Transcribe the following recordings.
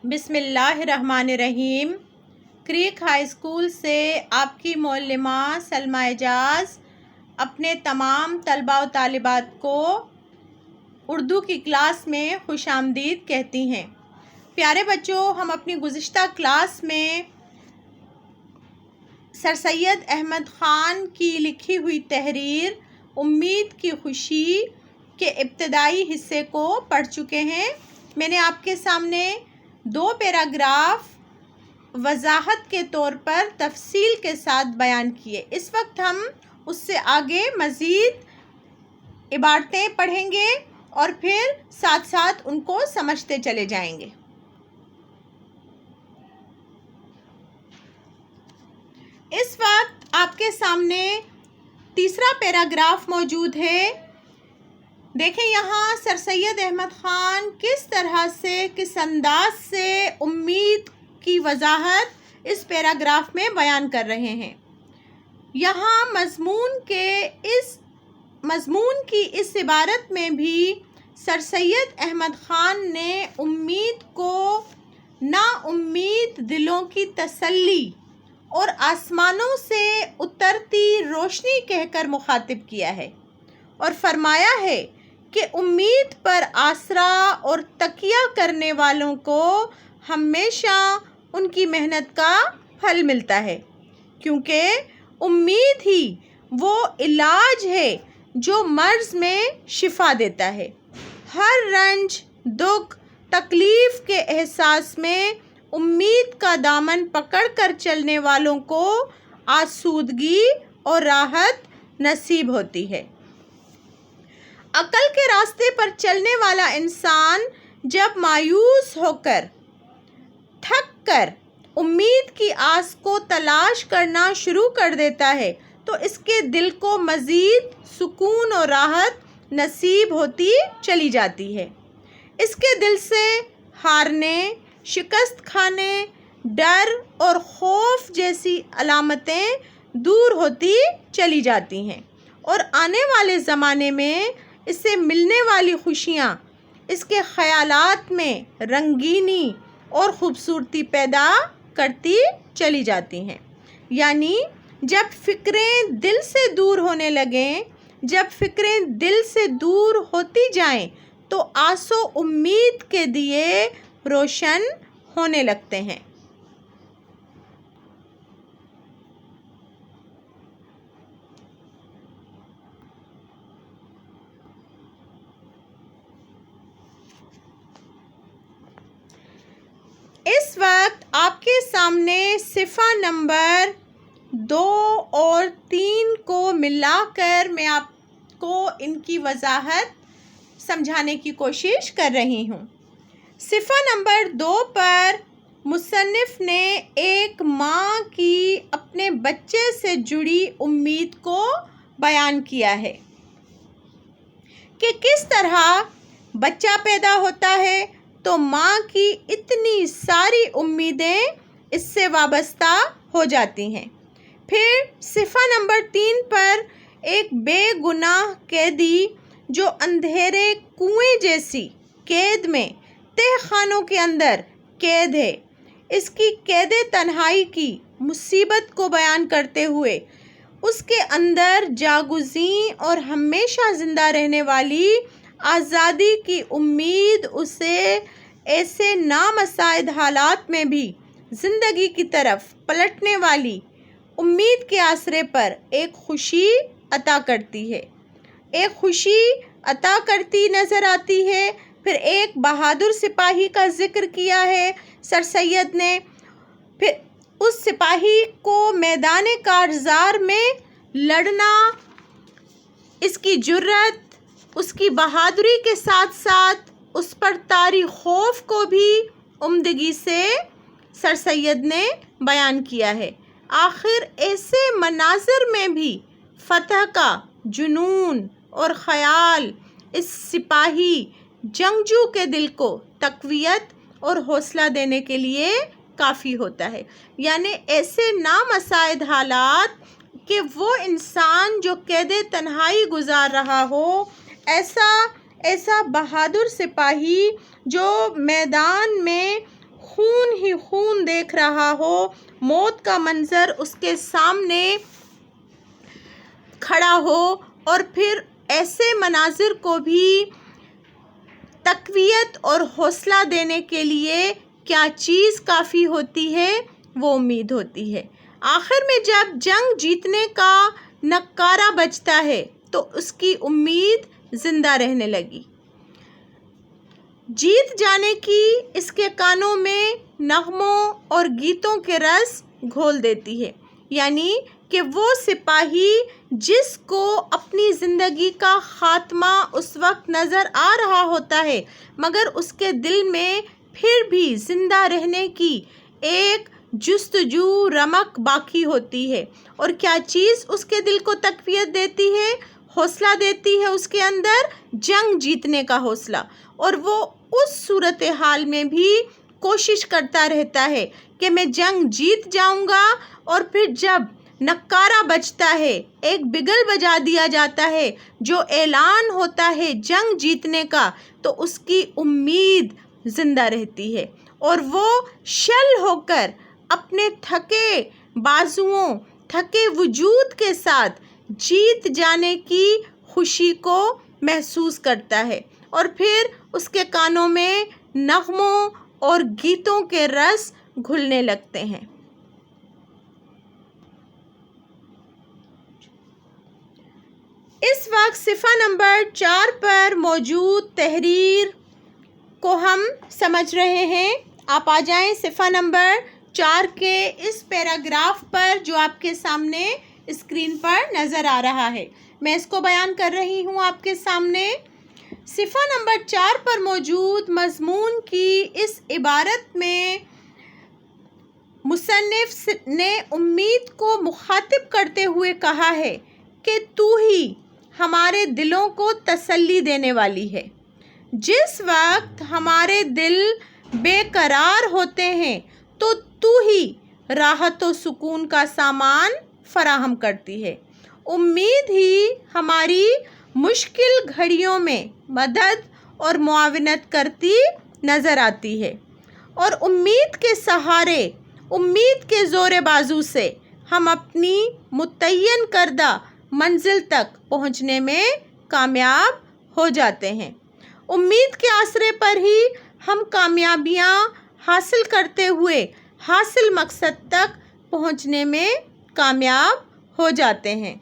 بسم اللہ الرحمن الرحیم۔ کریک ہائی اسکول سے آپ کی معلمہ سلمیٰ اعجاز اپنے تمام طلباء و طالبات کو اردو کی کلاس میں خوش آمدید کہتی ہیں۔ پیارے بچوں، ہم اپنی گزشتہ کلاس میں سر سید احمد خان کی لکھی ہوئی تحریر امید کی خوشی کے ابتدائی حصے کو پڑھ چکے ہیں۔ میں نے آپ کے سامنے 2 پیراگراف وضاحت کے طور پر تفصیل کے ساتھ بیان کیے۔ اس وقت ہم اس سے آگے مزید عبارتیں پڑھیں گے اور پھر ساتھ ساتھ ان کو سمجھتے چلے جائیں گے۔ اس وقت آپ کے سامنے تیسرا پیراگراف موجود ہے۔ دیکھیں یہاں سر سید احمد خان کس طرح سے، کس انداز سے امید کی وضاحت اس پیراگراف میں بیان کر رہے ہیں۔ یہاں مضمون کی اس عبارت میں بھی سر سید احمد خان نے امید کو نا امید دلوں کی تسلی اور آسمانوں سے اترتی روشنی کہہ کر مخاطب کیا ہے اور فرمایا ہے کہ امید پر آسرا اور تکیہ کرنے والوں کو ہمیشہ ان کی محنت کا پھل ملتا ہے، کیونکہ امید ہی وہ علاج ہے جو مرض میں شفا دیتا ہے۔ ہر رنج، دکھ، تکلیف کے احساس میں امید کا دامن پکڑ کر چلنے والوں کو آسودگی اور راحت نصیب ہوتی ہے۔ عقل کے راستے پر چلنے والا انسان جب مایوس ہو کر، تھک کر امید کی آس کو تلاش کرنا شروع کر دیتا ہے تو اس کے دل کو مزید سکون اور راحت نصیب ہوتی چلی جاتی ہے۔ اس کے دل سے ہارنے، شکست کھانے، ڈر اور خوف جیسی علامتیں دور ہوتی چلی جاتی ہیں اور آنے والے زمانے میں اس سے ملنے والی خوشیاں اس کے خیالات میں رنگینی اور خوبصورتی پیدا کرتی چلی جاتی ہیں۔ یعنی جب فکریں دل سے دور ہونے لگیں، جب فکریں دل سے دور ہوتی جائیں تو آس و امید کے دیے روشن ہونے لگتے ہیں۔ اس وقت آپ کے سامنے صفحہ نمبر 2 اور 3 کو ملا کر میں آپ کو ان کی وضاحت سمجھانے کی کوشش کر رہی ہوں۔ صفحہ نمبر 2 پر مصنف نے ایک ماں کی اپنے بچے سے جڑی امید کو بیان کیا ہے کہ کس طرح بچہ پیدا ہوتا ہے تو ماں کی اتنی ساری امیدیں اس سے وابستہ ہو جاتی ہیں۔ پھر صفحہ نمبر 3 پر ایک بے گناہ قیدی جو اندھیرے کنویں جیسی قید میں تہہ خانوں کے اندر قید ہے، اس کی قید تنہائی کی مصیبت کو بیان کرتے ہوئے اس کے اندر جاگزیں اور ہمیشہ زندہ رہنے والی آزادی کی امید اسے ایسے نامساعد حالات میں بھی زندگی کی طرف پلٹنے والی امید کے آسرے پر ایک خوشی عطا کرتی ہے، ایک خوشی عطا کرتی نظر آتی ہے۔ پھر ایک بہادر سپاہی کا ذکر کیا ہے سر سید نے۔ پھر اس سپاہی کو میدان کارزار میں لڑنا، اس کی جرأت، اس کی بہادری کے ساتھ ساتھ اس پر طاری خوف کو بھی عمدگی سے سر سید نے بیان کیا ہے۔ آخر ایسے مناظر میں بھی فتح کا جنون اور خیال اس سپاہی جنگجو کے دل کو تقویت اور حوصلہ دینے کے لیے کافی ہوتا ہے۔ یعنی ایسے نامساعد حالات کہ وہ انسان جو قید تنہائی گزار رہا ہو، ایسا بہادر سپاہی جو میدان میں خون دیکھ رہا ہو، موت کا منظر اس کے سامنے کھڑا ہو، اور پھر ایسے مناظر کو بھی تقویت اور حوصلہ دینے کے لیے کیا چیز کافی ہوتی ہے؟ وہ امید ہوتی ہے۔ آخر میں جب جنگ جیتنے کا نعرہ بجتا ہے تو اس کی امید زندہ رہنے لگی۔ جیت جانے کی اس کے کانوں میں نغموں اور گیتوں کے رس گھول دیتی ہے، یعنی کہ وہ سپاہی جس کو اپنی زندگی کا خاتمہ اس وقت نظر آ رہا ہوتا ہے، مگر اس کے دل میں پھر بھی زندہ رہنے کی ایک جستجو رمق باقی ہوتی ہے۔ اور کیا چیز اس کے دل کو تقویت دیتی ہے، حوصلہ دیتی ہے؟ اس کے اندر جنگ جیتنے کا حوصلہ، اور وہ اس صورتحال میں بھی کوشش کرتا رہتا ہے کہ میں جنگ جیت جاؤں گا، اور پھر جب نعرہ بجتا ہے، ایک بگل بجا دیا جاتا ہے جو اعلان ہوتا ہے جنگ جیتنے کا، تو اس کی امید زندہ رہتی ہے، اور وہ شل ہو کر اپنے تھکے بازوؤں، تھکے وجود کے ساتھ جیت جانے کی خوشی کو محسوس کرتا ہے، اور پھر اس کے کانوں میں نغموں اور گیتوں کے رس گھلنے لگتے ہیں۔ اس وقت صفحہ نمبر 4 پر موجود تحریر کو ہم سمجھ رہے ہیں۔ آپ آ جائیں صفحہ نمبر 4 کے اس پیراگراف پر جو آپ کے سامنے اسکرین پر نظر آ رہا ہے۔ میں اس کو بیان کر رہی ہوں آپ کے سامنے۔ صفحہ نمبر 4 پر موجود مضمون کی اس عبارت میں مصنف نے امید کو مخاطب کرتے ہوئے کہا ہے کہ تو ہی ہمارے دلوں کو تسلی دینے والی ہے۔ جس وقت ہمارے دل بے قرار ہوتے ہیں تو ہی راحت و سکون کا سامان فراہم کرتی ہے۔ امید ہی ہماری مشکل گھڑیوں میں مدد اور معاونت کرتی نظر آتی ہے، اور امید کے سہارے، امید کے زور بازو سے ہم اپنی متعین کردہ منزل تک پہنچنے میں کامیاب ہو جاتے ہیں۔ امید کے آسرے پر ہی ہم کامیابیاں حاصل کرتے ہوئے حاصل مقصد تک پہنچنے میں کامیاب ہو جاتے ہیں۔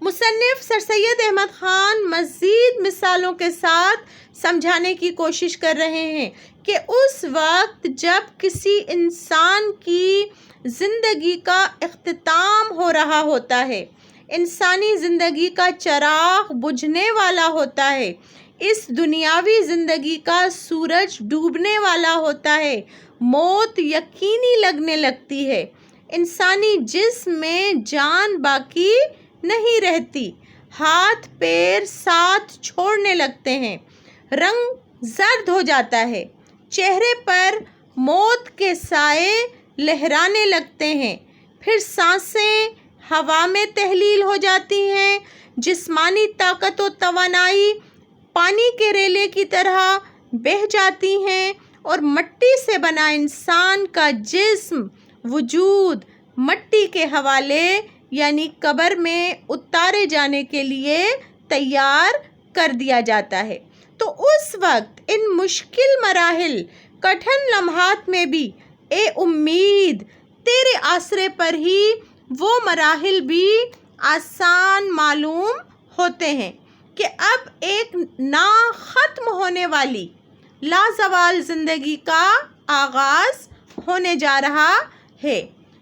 مصنف سر سید احمد خان مزید مثالوں کے ساتھ سمجھانے کی کوشش کر رہے ہیں کہ اس وقت جب کسی انسان کی زندگی کا اختتام ہو رہا ہوتا ہے، انسانی زندگی کا چراغ بجھنے والا ہوتا ہے، اس دنیاوی زندگی کا سورج ڈوبنے والا ہوتا ہے، موت یقینی لگنے لگتی ہے، انسانی جسم میں جان باقی نہیں رہتی، ہاتھ پیر ساتھ چھوڑنے لگتے ہیں، رنگ زرد ہو جاتا ہے، چہرے پر موت کے سائے لہرانے لگتے ہیں، پھر سانسیں ہوا میں تحلیل ہو جاتی ہیں، جسمانی طاقت و توانائی پانی کے ریلے کی طرح بہہ جاتی ہیں، اور مٹی سے بنا انسان کا جسم، وجود مٹی کے حوالے یعنی قبر میں اتارے جانے کے لیے تیار کر دیا جاتا ہے۔ تو اس وقت ان مشکل مراحل، کٹھن لمحات میں بھی اے امید، تیرے آسرے پر ہی وہ مراحل بھی آسان معلوم ہوتے ہیں کہ اب ایک نا ختم ہونے والی لازوال زندگی کا آغاز ہونے جا رہا ہے،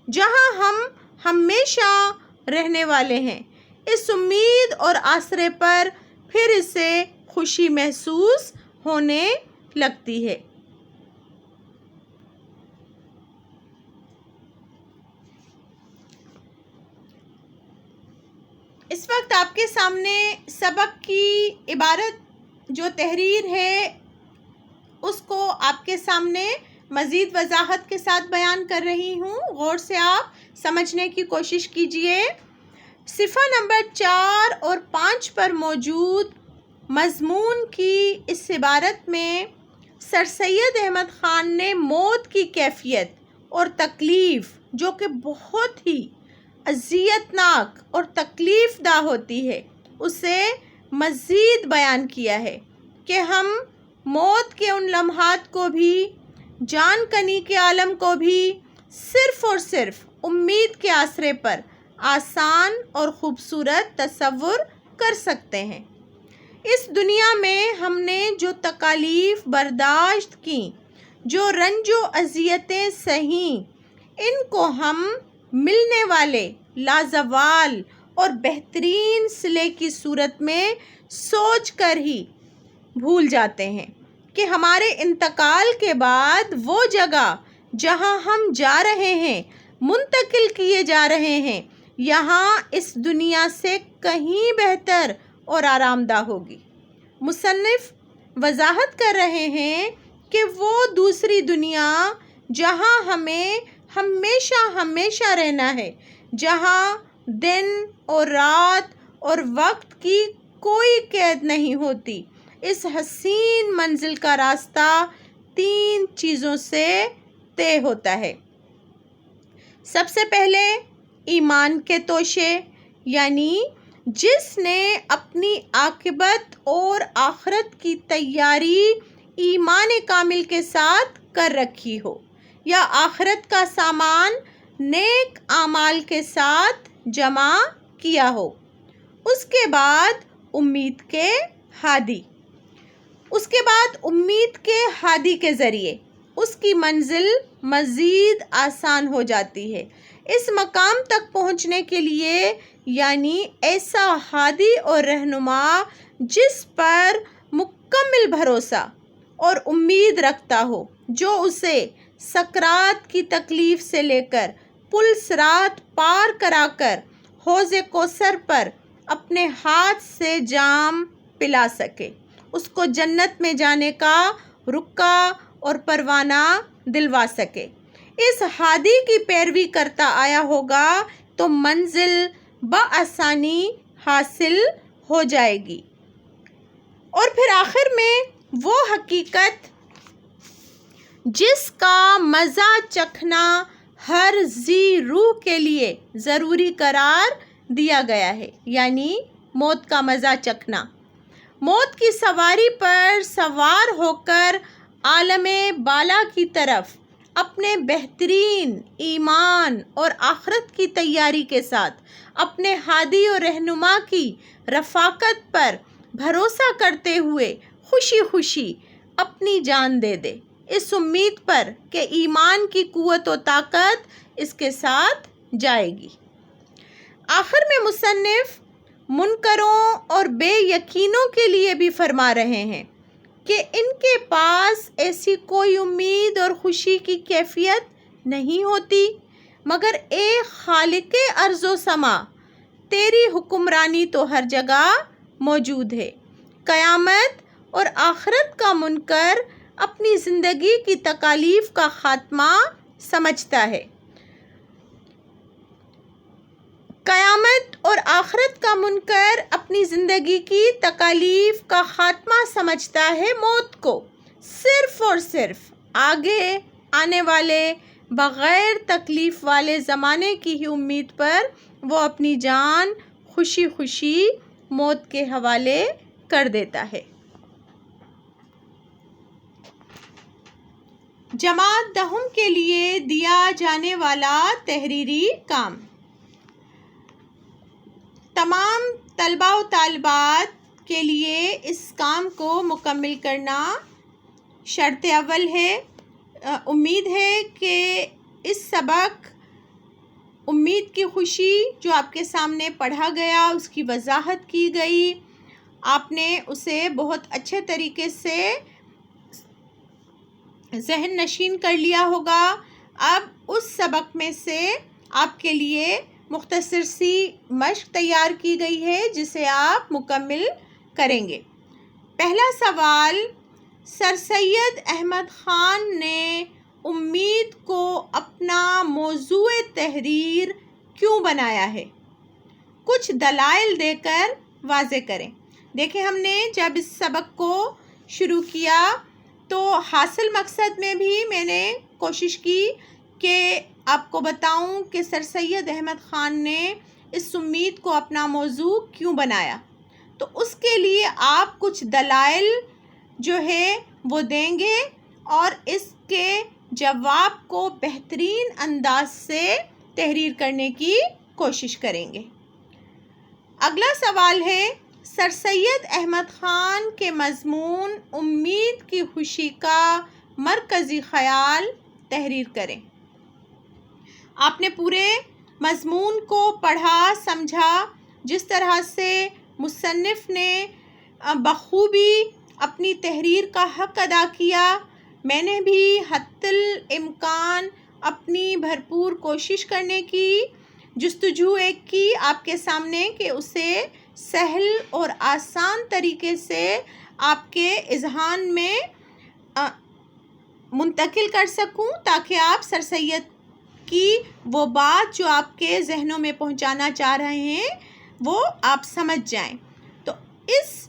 جہاں ہم ہمیشہ رہنے والے ہیں۔ اس امید اور آسرے پر پھر اسے خوشی محسوس ہونے لگتی ہے۔ اس وقت آپ کے سامنے سبق کی عبارت جو تحریر ہے اس کو آپ کے سامنے مزید وضاحت کے ساتھ بیان کر رہی ہوں، غور سے آپ سمجھنے کی کوشش کیجئے۔ صفحہ نمبر 4 اور 5 پر موجود مضمون کی اس عبارت میں سر سید احمد خان نے موت کی کیفیت اور تکلیف جو کہ بہت ہی اذیتناک اور تکلیف دہ ہوتی ہے اسے مزید بیان کیا ہے کہ ہم موت کے ان لمحات کو بھی، جان کنی کے عالم کو بھی صرف اور صرف امید کے آسرے پر آسان اور خوبصورت تصور کر سکتے ہیں۔ اس دنیا میں ہم نے جو تکالیف برداشت کیں، جو رنج و اذیتیں سہیں، ان کو ہم ملنے والے لازوال اور بہترین صلے کی صورت میں سوچ کر ہی بھول جاتے ہیں کہ ہمارے انتقال کے بعد وہ جگہ جہاں ہم جا رہے ہیں، منتقل کیے جا رہے ہیں، یہاں اس دنیا سے کہیں بہتر اور آرام دہ ہوگی۔ مصنف وضاحت کر رہے ہیں کہ وہ دوسری دنیا جہاں ہمیں ہمیشہ رہنا ہے، جہاں دن اور رات اور وقت کی کوئی قید نہیں ہوتی، اس حسین منزل کا راستہ 3 چیزوں سے طے ہوتا ہے۔ سب سے پہلے ایمان کے توشے، یعنی جس نے اپنی عاقبت اور آخرت کی تیاری ایمان کامل کے ساتھ کر رکھی ہو، یا آخرت کا سامان نیک اعمال کے ساتھ جمع کیا ہو۔ اس کے بعد امید کے ہادی کے ذریعے اس کی منزل مزید آسان ہو جاتی ہے۔ اس مقام تک پہنچنے کے لیے یعنی ایسا ہادی اور رہنما جس پر مکمل بھروسہ اور امید رکھتا ہو، جو اسے سکرات کی تکلیف سے لے کر پل صراط پار کرا کر حوض کوثر پر اپنے ہاتھ سے جام پلا سکے، اس کو جنت میں جانے کا رکا اور پروانہ دلوا سکے۔ اس ہادی کی پیروی کرتا آیا ہوگا تو منزل بآسانی حاصل ہو جائے گی۔ اور پھر آخر میں وہ حقیقت جس کا مزہ چکھنا ہر ذی روح کے لیے ضروری قرار دیا گیا ہے، یعنی موت کا مزہ چکھنا۔ موت کی سواری پر سوار ہو کر عالم بالا کی طرف اپنے بہترین ایمان اور آخرت کی تیاری کے ساتھ اپنے ہادی اور رہنما کی رفاقت پر بھروسہ کرتے ہوئے خوشی خوشی اپنی جان دے دے، اس امید پر کہ ایمان کی قوت و طاقت اس کے ساتھ جائے گی۔ آخر میں مصنف منکروں اور بے یقینوں کے لیے بھی فرما رہے ہیں کہ ان کے پاس ایسی کوئی امید اور خوشی کی کیفیت نہیں ہوتی، مگر اے خالق ارض و سما، تیری حکمرانی تو ہر جگہ موجود ہے۔ قیامت اور آخرت کا منکر اپنی زندگی کی تکالیف کا خاتمہ سمجھتا ہے۔ قیامت اور آخرت کا منکر اپنی زندگی کی تکالیف کا خاتمہ سمجھتا ہے موت کو، صرف اور صرف آگے آنے والے بغیر تکلیف والے زمانے کی ہی امید پر وہ اپنی جان خوشی خوشی موت کے حوالے کر دیتا ہے۔ جماعت دہم کے لیے دیا جانے والا تحریری کام۔ تمام طلباء و طالبات کے لیے اس کام کو مکمل کرنا شرط اول ہے۔ امید ہے کہ اس سبق امید کی خوشی جو آپ کے سامنے پڑھا گیا، اس کی وضاحت کی گئی، آپ نے اسے بہت اچھے طریقے سے ذہن نشین کر لیا ہوگا۔ اب اس سبق میں سے آپ کے لیے مختصر سی مشق تیار کی گئی ہے جسے آپ مکمل کریں گے۔ پہلا سوال، سر سید احمد خان نے امید کو اپنا موضوع تحریر کیوں بنایا ہے؟ کچھ دلائل دے کر واضح کریں۔ دیکھیں، ہم نے جب اس سبق کو شروع کیا تو حاصل مقصد میں بھی میں نے کوشش کی کہ آپ کو بتاؤں کہ سر سید احمد خان نے اس امید کو اپنا موضوع کیوں بنایا. تو اس کے لیے آپ کچھ دلائل جو ہے وہ دیں گے اور اس کے جواب کو بہترین انداز سے تحریر کرنے کی کوشش کریں گے. اگلا سوال ہے، سر سید احمد خان کے مضمون امید کی خوشی کا مرکزی خیال تحریر کریں. آپ نے پورے مضمون کو پڑھا، سمجھا، جس طرح سے مصنف نے بخوبی اپنی تحریر کا حق ادا کیا. میں نے بھی حتی الامکان اپنی بھرپور کوشش کرنے کی جستجو ایک کی آپ کے سامنے کہ اسے سہل اور آسان طریقے سے آپ کے اذہان میں منتقل کر سکوں تاکہ آپ سر سید کی وہ بات جو آپ کے ذہنوں میں پہنچانا چاہ رہے ہیں وہ آپ سمجھ جائیں. تو اس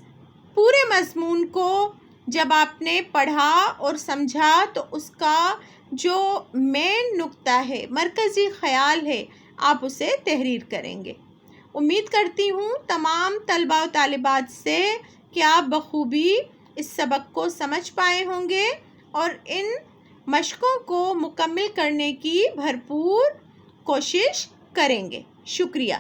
پورے مضمون کو جب آپ نے پڑھا اور سمجھا تو اس کا جو مین نقطہ ہے، مرکزی خیال ہے، آپ اسے تحریر کریں گے. امید کرتی ہوں تمام طلباء و طالبات سے کہ آپ بخوبی اس سبق کو سمجھ پائے ہوں گے اور ان مشقوں کو مکمل کرنے کی بھرپور کوشش کریں گے. شکریہ.